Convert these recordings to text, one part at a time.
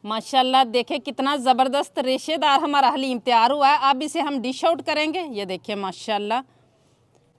माशाल्लाह देखें कितना ज़बरदस्त रेशेदार हमारा हलीम तैयार हुआ है। अब इसे हम डिश आउट करेंगे। ये देखिए माशाल्लाह,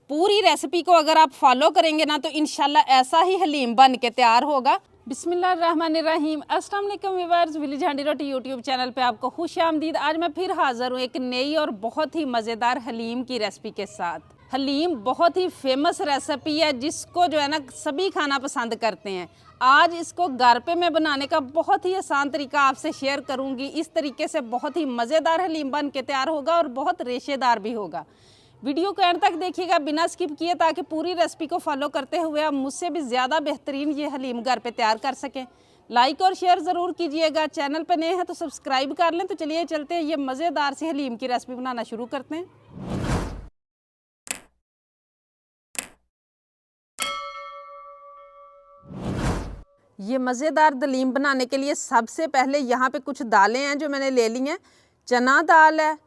पूरी रेसिपी को अगर आप फॉलो करेंगे ना तो इंशाल्लाह ऐसा ही हलीम बन के तैयार होगा। बिस्मिल्लाहिर्रहमानिर्रहीम। अस्सलाम वालेकुम व्यूअर्स, विलेज हांडी रोटी यूट्यूब चैनल पे आपको खुश आमदीद। आज मैं फिर हाज़िर हूँ एक नई और बहुत ही मज़ेदार हलीम की रेसिपी के साथ। हलीम बहुत ही फेमस रेसिपी है जिसको जो है ना सभी खाना पसंद करते हैं। आज इसको घर पे मैं बनाने का बहुत ही आसान तरीका आपसे शेयर करूंगी। इस तरीके से बहुत ही मज़ेदार हलीम बन के तैयार होगा और बहुत रेशेदार भी होगा। वीडियो को एंड तक देखिएगा बिना स्किप किए, ताकि पूरी रेसिपी को फॉलो करते हुए आप मुझसे भी ज़्यादा बेहतरीन ये हलीम घर पे तैयार कर सकें। लाइक और शेयर ज़रूर कीजिएगा। चैनल पर नए हैं तो सब्सक्राइब कर लें। तो चलिए चलते हैं, ये मज़ेदार सी हलीम की रेसिपी बनाना शुरू करते हैं। ये मज़ेदार हलीम बनाने के लिए सबसे पहले यहाँ पे कुछ दालें हैं जो मैंने ले ली हैं। चना दाल है,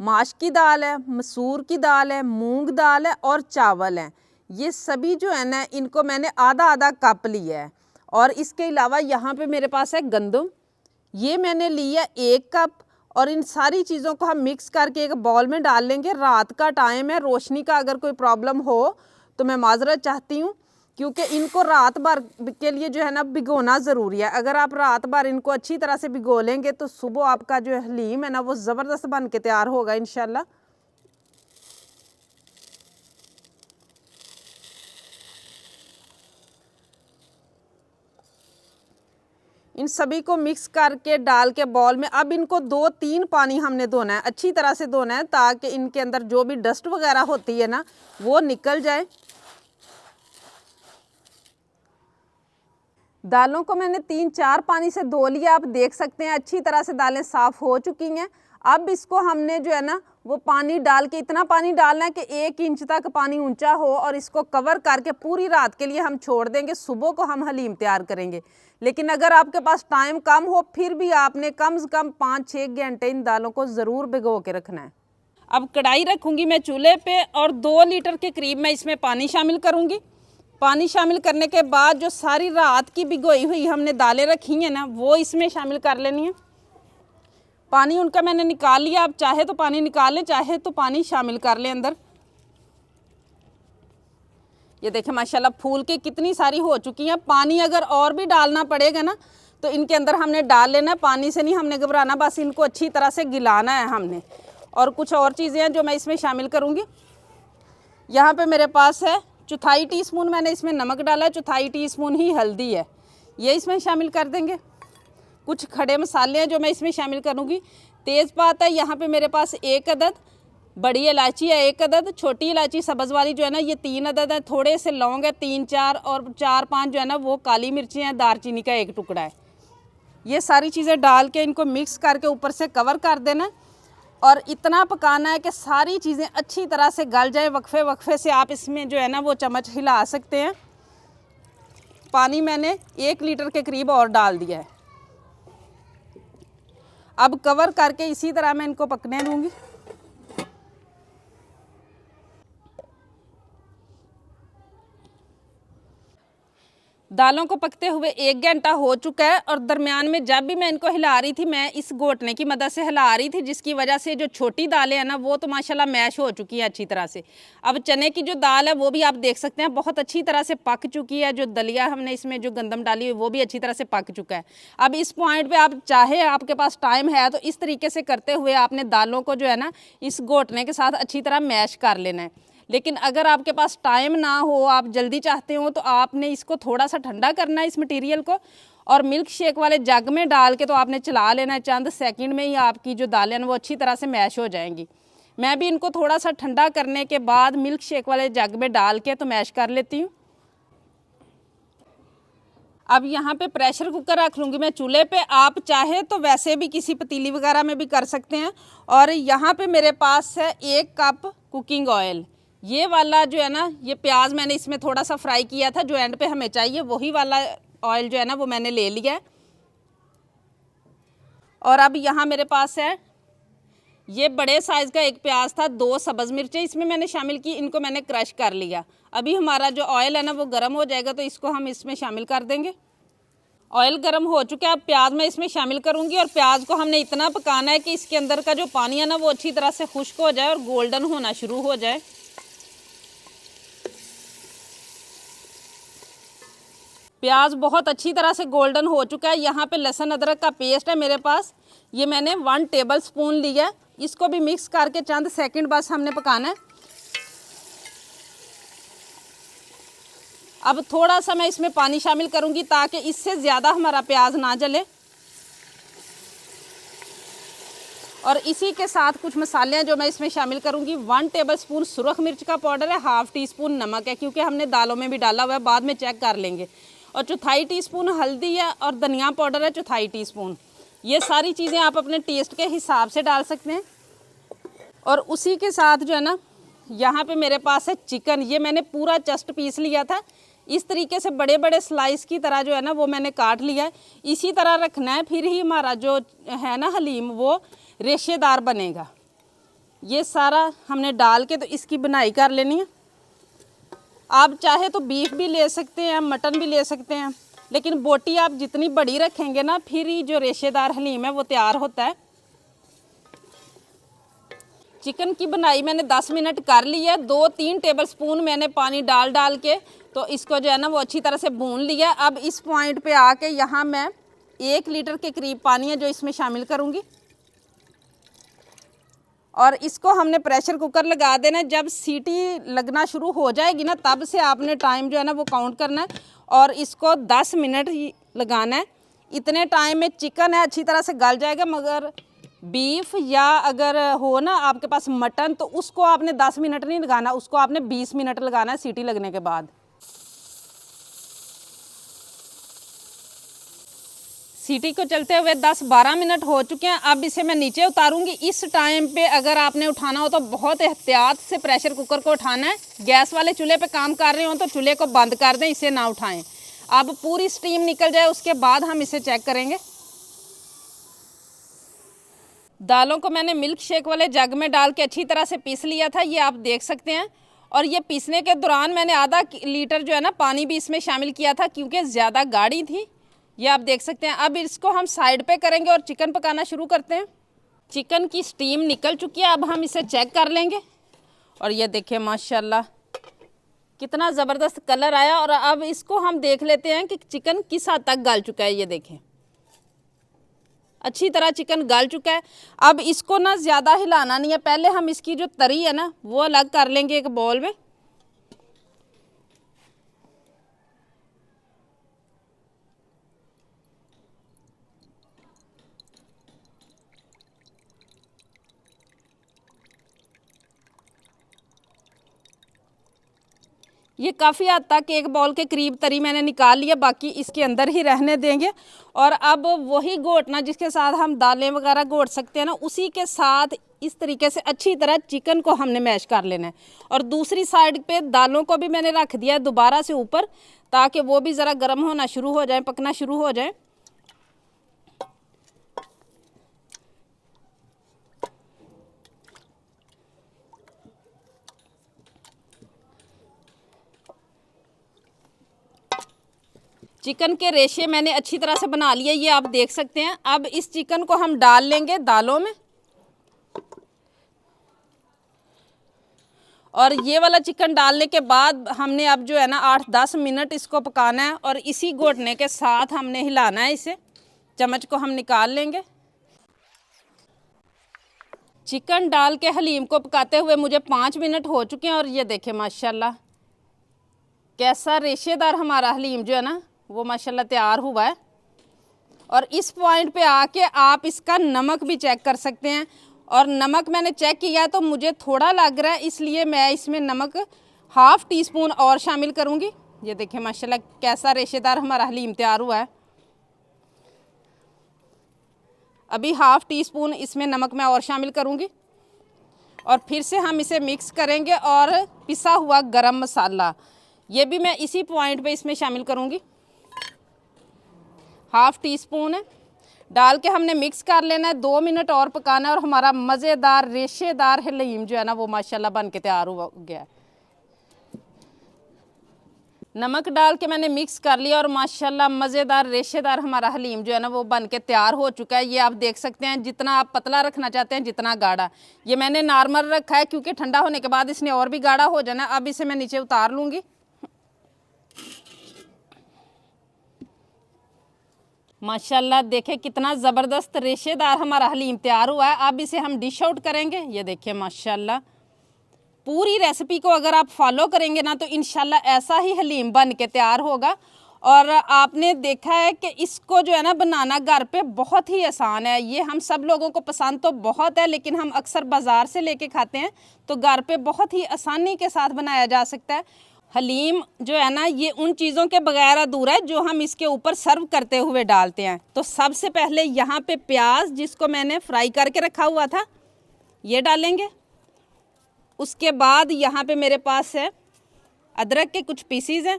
माश की दाल है, मसूर की दाल है, मूंग दाल है और चावल हैं। ये सभी जो है ना इनको मैंने आधा आधा कप लिया है। और इसके अलावा यहाँ पे मेरे पास है गंदम, ये मैंने लिया 1 कप। और इन सारी चीज़ों को हम मिक्स करके एक बाउल में डाल लेंगे। रात का टाइम है, रोशनी का अगर कोई प्रॉब्लम हो तो मैं माजरत चाहती हूँ, क्योंकि इनको रात भर के लिए जो है ना भिगोना ज़रूरी है। अगर आप रात भर इनको अच्छी तरह से भिगो लेंगे तो सुबह आपका जो हलीम है ना वो ज़बरदस्त बन के तैयार होगा इंशाल्लाह। इन सभी को मिक्स करके डाल के बाउल में अब इनको 2-3 पानी हमने धोना है, अच्छी तरह से धोना है, ताकि इनके अंदर जो भी डस्ट वगैरह होती है ना वो निकल जाए। दालों को मैंने 3-4 पानी से धो लिया। आप देख सकते हैं अच्छी तरह से दालें साफ़ हो चुकी हैं। अब इसको हमने जो है ना वो पानी डाल के, इतना पानी डालना है कि 1 इंच तक पानी ऊंचा हो, और इसको कवर करके पूरी रात के लिए हम छोड़ देंगे। सुबह को हम हलीम तैयार करेंगे। लेकिन अगर आपके पास टाइम कम हो फिर भी आपने कम से कम 5-6 घंटे इन दालों को ज़रूर भिगो के रखना है। अब कढ़ाई रखूँगी मैं चूल्हे पे और 2 लीटर के करीब मैं इसमें पानी शामिल करूँगी। पानी शामिल करने के बाद जो सारी रात की भिगोई हुई हमने दालें रखी हैं ना वो इसमें शामिल कर लेनी है। पानी उनका मैंने निकाल लिया। आप चाहे तो पानी निकाल लें, चाहे तो पानी शामिल कर लें अंदर। ये देखें माशाल्लाह फूल के कितनी सारी हो चुकी हैं। पानी अगर और भी डालना पड़ेगा ना तो इनके अंदर हमने डाल लेना है। पानी से नहीं हमने घबराना, बस इनको अच्छी तरह से गिलाना है हमने। और कुछ और चीज़ें हैं जो मैं इसमें शामिल करूँगी। यहाँ पे मेरे पास है 1/4 टीस्पून मैंने इसमें नमक डाला है, 1/4 टीस्पून ही हल्दी है, ये इसमें शामिल कर देंगे। कुछ खड़े मसाले हैं जो मैं इसमें शामिल करूँगी। तेज़पात है यहाँ पे मेरे पास 1 अदद, बड़ी इलायची है 1 अदद, छोटी इलायची सब्ज़ वाली जो है ना ये 3 अदद है, थोड़े से लौंग है 3-4 और 4-5 जो है ना वो काली मिर्ची हैं, दालचीनी का 1 टुकड़ा है। ये सारी चीज़ें डाल के इनको मिक्स करके ऊपर से कवर कर देना और इतना पकाना है कि सारी चीज़ें अच्छी तरह से गल जाए। वक्फे वक्फे से आप इसमें जो है ना वो चम्मच हिला सकते हैं। पानी मैंने 1 लीटर के करीब और डाल दिया है। अब कवर करके इसी तरह मैं इनको पकने दूंगी। दालों को पकते हुए 1 घंटा हो चुका है और दरमियान में जब भी मैं इनको हिला रही थी मैं इस घोटने की मदद से हिला रही थी, जिसकी वजह से जो छोटी दालें हैं ना वो तो माशाल्लाह मैश हो चुकी हैं अच्छी तरह से। अब चने की जो दाल है वो भी आप देख सकते हैं बहुत अच्छी तरह से पक चुकी है। जो दलिया हमने इसमें जो गंदम डाली हुई वो भी अच्छी तरह से पक चुका है। अब इस पॉइंट पर आप चाहे आपके पास टाइम है तो इस तरीके से करते हुए आपने दालों को जो है ना इस घोटने के साथ अच्छी तरह मैश कर लेना है। लेकिन अगर आपके पास टाइम ना हो, आप जल्दी चाहते हो, तो आपने इसको थोड़ा सा ठंडा करना है इस मटेरियल को, और मिल्क शेक वाले जग में डाल के तो आपने चला लेना है। चंद सेकंड में ही आपकी जो दालें हैं वो अच्छी तरह से मैश हो जाएंगी। मैं भी इनको थोड़ा सा ठंडा करने के बाद मिल्क शेक वाले जग में डाल के तो मैश कर लेती हूँ। अब यहाँ पे प्रेशर कुकर रख लूँगी मैं चूल्हे पे। आप चाहे तो वैसे भी किसी पतीली वगैरह में भी कर सकते हैं। और यहाँ पे मेरे पास है 1 कप कुकिंग ऑयल। ये वाला जो है ना ये प्याज मैंने इसमें थोड़ा सा फ्राई किया था, जो एंड पे हमें चाहिए वही वाला ऑयल जो है ना वो मैंने ले लिया है। और अब यहाँ मेरे पास है ये बड़े साइज़ का 1 प्याज था, 2 सब्ज़ मिर्चें इसमें मैंने शामिल की, इनको मैंने क्रश कर लिया। अभी हमारा जो ऑयल है ना वो गर्म हो जाएगा तो इसको हम इसमें शामिल कर देंगे। ऑयल गर्म हो चुका है। अब प्याज मैं इसमें शामिल करूंगी और प्याज को हमने इतना पकाना है कि इसके अंदर का जो पानी है ना वो अच्छी तरह से खुश्क हो जाए और गोल्डन होना शुरू हो जाए। प्याज बहुत अच्छी तरह से गोल्डन हो चुका है। यहाँ पे लहसुन अदरक का पेस्ट है मेरे पास, ये मैंने 1 टेबल स्पून लिया। इसको भी मिक्स करके चंद सेकंड बस हमने पकाना है। अब थोड़ा सा मैं इसमें पानी शामिल करूंगी ताकि इससे ज़्यादा हमारा प्याज ना जले। और इसी के साथ कुछ मसाले हैं जो मैं इसमें शामिल करूंगी। 1 टेबल स्पून सुरख मिर्च का पाउडर है, 1/2 टीस्पून नमक है क्योंकि हमने दालों में भी डाला हुआ है, बाद में चेक कर लेंगे। और 1/4 टीस्पून हल्दी है और धनिया पाउडर है 1/4 टीस्पून। ये सारी चीज़ें आप अपने टेस्ट के हिसाब से डाल सकते हैं। और उसी के साथ जो है ना यहाँ पे मेरे पास है चिकन, ये मैंने पूरा चस्ट पीस लिया था। इस तरीके से बड़े बड़े स्लाइस की तरह जो है ना वो मैंने काट लिया है। इसी तरह रखना है, फिर ही हमारा जो है ना हलीम वो रेशेदार बनेगा। ये सारा हमने डाल के तो इसकी बनाई कर लेनी है। आप चाहे तो बीफ भी ले सकते हैं, मटन भी ले सकते हैं, लेकिन बोटी आप जितनी बड़ी रखेंगे ना फिर ही जो रेशेदार हलीम है वो तैयार होता है। चिकन की बनाई मैंने 10 मिनट कर ली है। 2-3 टेबल स्पून मैंने पानी डाल के तो इसको जो है ना वो अच्छी तरह से भून लिया। अब इस पॉइंट पे आके यहाँ मैं 1 लीटर के करीब पानी है जो इसमें शामिल करूँगी और इसको हमने प्रेशर कुकर लगा देना है। जब सीटी लगना शुरू हो जाएगी ना तब से आपने टाइम जो है ना वो काउंट करना है और इसको 10 मिनट ही लगाना है। इतने टाइम में चिकन है अच्छी तरह से गल जाएगा। मगर बीफ या अगर हो ना आपके पास मटन तो उसको आपने 10 मिनट नहीं लगाना, उसको आपने 20 मिनट लगाना है सीटी लगने के बाद। सीटी को चलते हुए 10-12 मिनट हो चुके हैं। अब इसे मैं नीचे उतारूंगी। इस टाइम पे अगर आपने उठाना हो तो बहुत एहतियात से प्रेशर कुकर को उठाना है। गैस वाले चूल्हे पे काम कर रहे हो तो चूल्हे को बंद कर दें, इसे ना उठाएं। अब पूरी स्टीम निकल जाए उसके बाद हम इसे चेक करेंगे। दालों को मैंने मिल्क शेक वाले जग में डाल के अच्छी तरह से पीस लिया था, ये आप देख सकते हैं। और ये पीसने के दौरान मैंने आधा लीटर जो है ना पानी भी इसमें शामिल किया था क्योंकि ज़्यादा गाढ़ी थी, ये आप देख सकते हैं। अब इसको हम साइड पे करेंगे और चिकन पकाना शुरू करते हैं। चिकन की स्टीम निकल चुकी है, अब हम इसे चेक कर लेंगे। और ये देखिए माशाल्लाह कितना ज़बरदस्त कलर आया। और अब इसको हम देख लेते हैं कि चिकन किस हद तक गल चुका है। ये देखें अच्छी तरह चिकन गल चुका है। अब इसको ना ज़्यादा हिलाना नहीं है, पहले हम इसकी जो तरी है ना वो अलग कर लेंगे एक बाउल में। ये काफ़ी हद तक एक बाउल के करीब तरी मैंने निकाल लिया, बाकी इसके अंदर ही रहने देंगे। और अब वही घोटना जिसके साथ हम दालें वगैरह घोट सकते हैं ना, उसी के साथ इस तरीके से अच्छी तरह चिकन को हमने मैश कर लेना है। और दूसरी साइड पे दालों को भी मैंने रख दिया दोबारा से ऊपर ताकि वो भी ज़रा गर्म होना शुरू हो जाए, पकना शुरू हो जाए। चिकन के रेशे मैंने अच्छी तरह से बना लिए, ये आप देख सकते हैं। अब इस चिकन को हम डाल लेंगे दालों में। और ये वाला चिकन डालने के बाद हमने अब जो है ना 8-10 मिनट इसको पकाना है। और इसी घोटने के साथ हमने हिलाना है इसे। चम्मच को हम निकाल लेंगे। चिकन डाल के हलीम को पकाते हुए मुझे 5 मिनट हो चुके हैं। और ये देखें माशाल्लाह कैसा रेशेदार हमारा हलीम जो है ना वो माशाल्लाह तैयार हुआ है। और इस पॉइंट पे आके आप इसका नमक भी चेक कर सकते हैं। और नमक मैंने चेक किया तो मुझे थोड़ा लग रहा है, इसलिए मैं इसमें नमक 1/2 टीस्पून और शामिल करूँगी। ये देखें माशाल्लाह कैसा रेशेदार हमारा हलीम तैयार हुआ है। अभी 1/2 टीस्पून इसमें नमक मैं और शामिल करूँगी। और फिर से हम इसे मिक्स करेंगे। और पिसा हुआ गरम मसाला ये भी मैं इसी पॉइंट पे इसमें शामिल करूँगी। 1/2 टीस्पून है, डाल के हमने मिक्स कर लेना है। 2 मिनट और पकाना है और हमारा मज़ेदार रेशेदार हलीम जो है ना वो माशाल्लाह बन के तैयार हो गया है। नमक डाल के मैंने मिक्स कर लिया और माशाल्लाह मज़ेदार रेशेदार हमारा हलीम जो है ना वो बन के तैयार हो चुका है। ये आप देख सकते हैं, जितना आप पतला रखना चाहते हैं, जितना गाढ़ा। ये मैंने नॉर्मल रखा है क्योंकि ठंडा होने के बाद इसने और भी गाढ़ा हो जाना। अब इसे मैं नीचे उतार लूँगी। माशाल्लाह देखें कितना ज़बरदस्त रेशेदार हमारा हलीम तैयार हुआ है। अब इसे हम डिश आउट करेंगे। ये देखिए माशाल्लाह पूरी रेसिपी को अगर आप फॉलो करेंगे ना तो इंशाल्लाह ऐसा ही हलीम बन के तैयार होगा। और आपने देखा है कि इसको जो है ना बनाना घर पे बहुत ही आसान है। ये हम सब लोगों को पसंद तो बहुत है, लेकिन हम अक्सर बाज़ार से लेके खाते हैं, तो घर पे बहुत ही आसानी के साथ बनाया जा सकता है। हलीम जो है ना ये उन चीज़ों के बगैर अधूरा है जो हम इसके ऊपर सर्व करते हुए डालते हैं। तो सबसे पहले यहाँ पे प्याज जिसको मैंने फ्राई करके रखा हुआ था ये डालेंगे। उसके बाद यहाँ पे मेरे पास है अदरक के कुछ पीसीज हैं,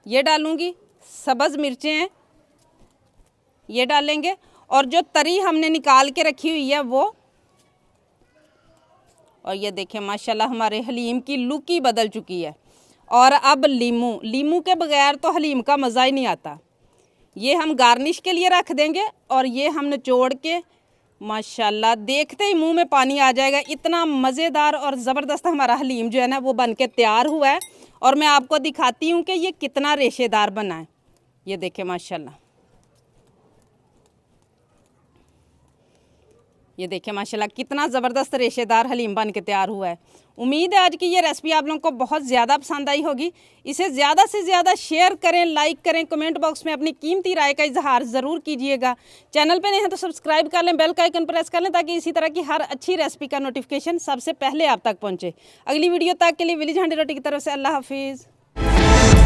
ये डालूँगी। सब्ज़ मिर्चें हैं, ये डालेंगे। और जो तरी हमने निकाल के रखी हुई है वो। और ये देखिए माशाल्लाह हमारे हलीम की लुक ही बदल चुकी है। और अब लीमू के बगैर तो हलीम का मज़ा ही नहीं आता। ये हम गार्निश के लिए रख देंगे और ये हम निचोड़ के माशाल्लाह देखते ही मुंह में पानी आ जाएगा। इतना मज़ेदार और ज़बरदस्त हमारा हलीम जो है ना वो बन के तैयार हुआ है। और मैं आपको दिखाती हूँ कि ये कितना रेशेदार बना है। ये देखें माशाल्लाह, ये देखिए माशाल्लाह कितना ज़बरदस्त रेशेदार हलीम बन के तैयार हुआ है। उम्मीद है आज की ये रेसिपी आप लोगों को बहुत ज़्यादा पसंद आई होगी। इसे ज़्यादा से ज़्यादा शेयर करें, लाइक करें, कमेंट बॉक्स में अपनी कीमती राय का इजहार ज़रूर कीजिएगा। चैनल पे नए हैं तो सब्सक्राइब कर लें, बेल का आइकन प्रेस कर लें ताकि इसी तरह की हर अच्छी रेसिपी का नोटिफिकेशन सबसे पहले आप तक पहुँचे। अगली वीडियो तक के लिए विलेज हांडी रोटी की तरफ से अल्लाह हाफिज़।